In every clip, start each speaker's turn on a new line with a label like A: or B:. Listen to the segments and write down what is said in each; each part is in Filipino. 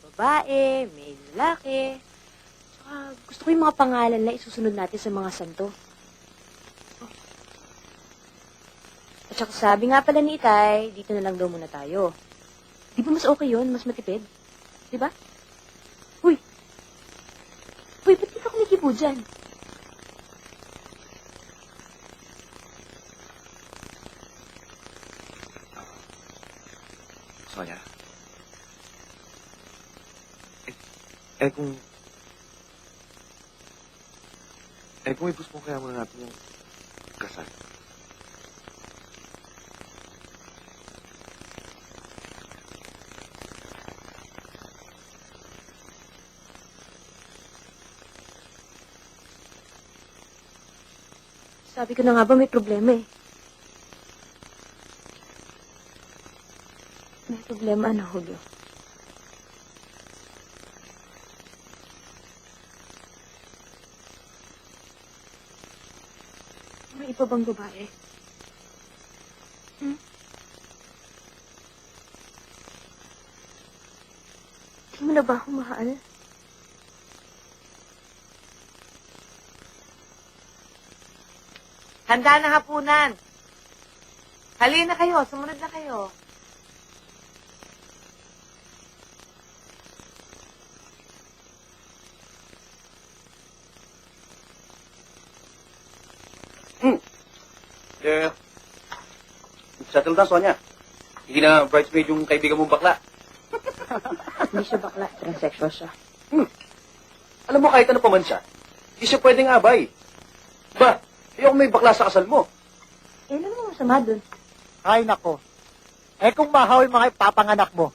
A: babae, may lalaki. Tsaka gusto ko yung mga pangalan na isusunod natin sa mga santo. At saka sabi nga pala ni Itay, dito na lang daw muna tayo. Di ba mas okay yun? Mas matipid? Di ba? Uy! Uy, ba't di ka kumikibo dyan?
B: Sonia. Eh kung... ipus mo kaya muna natin yung kasal.
A: Sabi ko na nga ba may problema eh. May problema na, Julio. May iba bang babae? Hmm? Di mo na ba ako mahal?
C: Handa na hapunan. Halina kayo, sumunod na kayo.
D: Settle na, Sonia. Hindi na bridesmaid yung kaibigan mong bakla.
A: Hindi siya bakla, transsexual siya.
D: Alam mo, kahit ano pa man siya, hindi siya pwedeng abay. Ba, ayoko may bakla sa kasal mo.
A: Eh, ano naman masama dun?
E: Ay, nako. Eh, kung mahaw yung mga ipapanganak mo.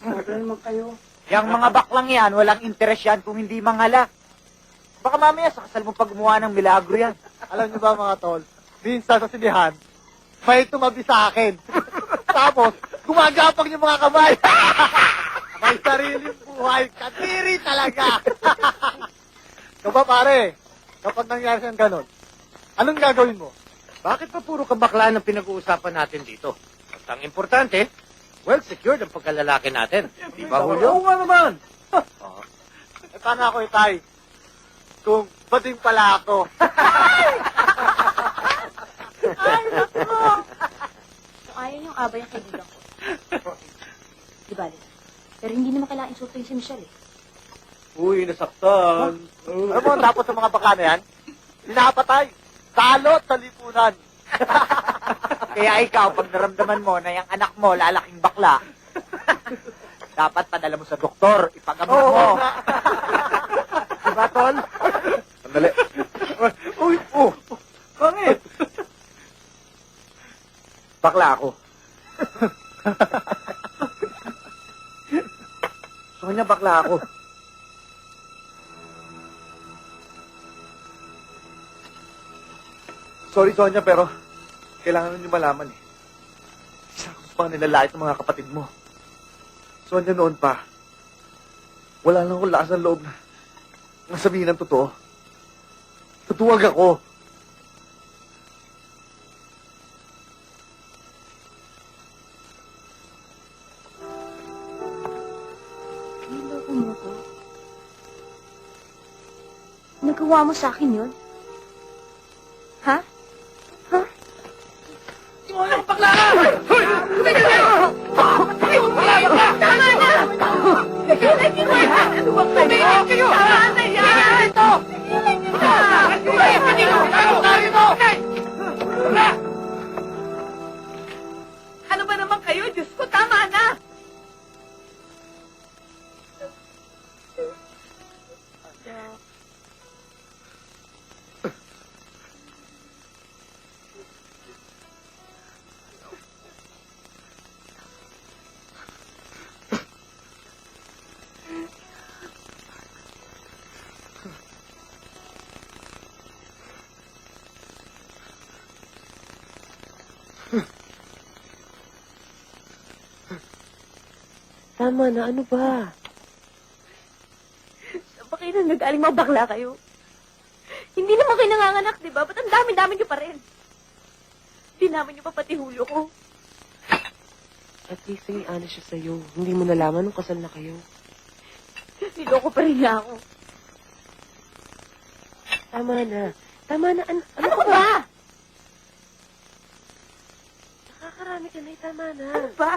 C: Sabi naman kayo.
E: Yang mga baklang yan, walang interes yan kung hindi manghala. Baka mamaya sa kasal mo pag gumawa ng milagro yan. Alam niyo ba mga tol, minsan sa sinihan, may tumabi sa akin. Tapos, gumagapang yung mga kamay. May sariling buhay. Katiri talaga. Ikaw ba pare, kapag nangyari siyang ganon, anong gagawin mo?
F: Bakit pa puro kabaklaan ang pinag-uusapan natin dito? At ang importante, well secured ang pagkalalaki natin. Di ba, Julio?
D: Oo nga naman.
E: Eh, paano ako, Itay? Kung bading pala ako.
A: Ay, naku! So, ayaw yung abay ang kaibigan ko. Di ba, Liz? Pero hindi naman kailangan insultuin si Michelle eh.
D: Uy, nasaktan.
E: Alam mo, tapos sa mga bakla na yan, pinapatay. Salot sa lipunan. Kaya ikaw, pag naramdaman mo na yung anak mo lalaking bakla, dapat padala mo sa doktor, ipagamot mo. Diba, Tol?
D: Sandali.
E: Uy,
D: Bakit?
E: bakla ako. Sonya, bakla ako.
B: Sorry, Sonia, pero kailangan nyo malaman eh. Isa ako sa mga nilalait ng mga kapatid mo. Sonia, noon pa, wala lang akong lakas ng loob na sabihin ang totoo. Tutuwag ako.
A: Niloko mo ko. Nagawa mo sa akin yun? Ha? Ha?
C: Tama na! Nagilan niyo na yan! Ano ba kayo? Tama na yan! Ito! Nagilan niyo na! Ano ba naman kayo? Diyos ko, tama na!
A: Tama na, ano ba? Saan ba kayo na nag-aling mga bakla kayo? Hindi naman kayo nanganganak, di ba? Ba't ang dami-dami niyo pa rin? Di namin niyo pa pati Hulyo ko.
C: At least naging honest siya sa'yo. Hindi mo nalaman nung kasal na kayo.
A: Niloko pa rin niya ako.
C: Tama na. Tama na. Ano
A: Ano ba?
C: Nakakarami ka na. Tama na.
A: Ano ba?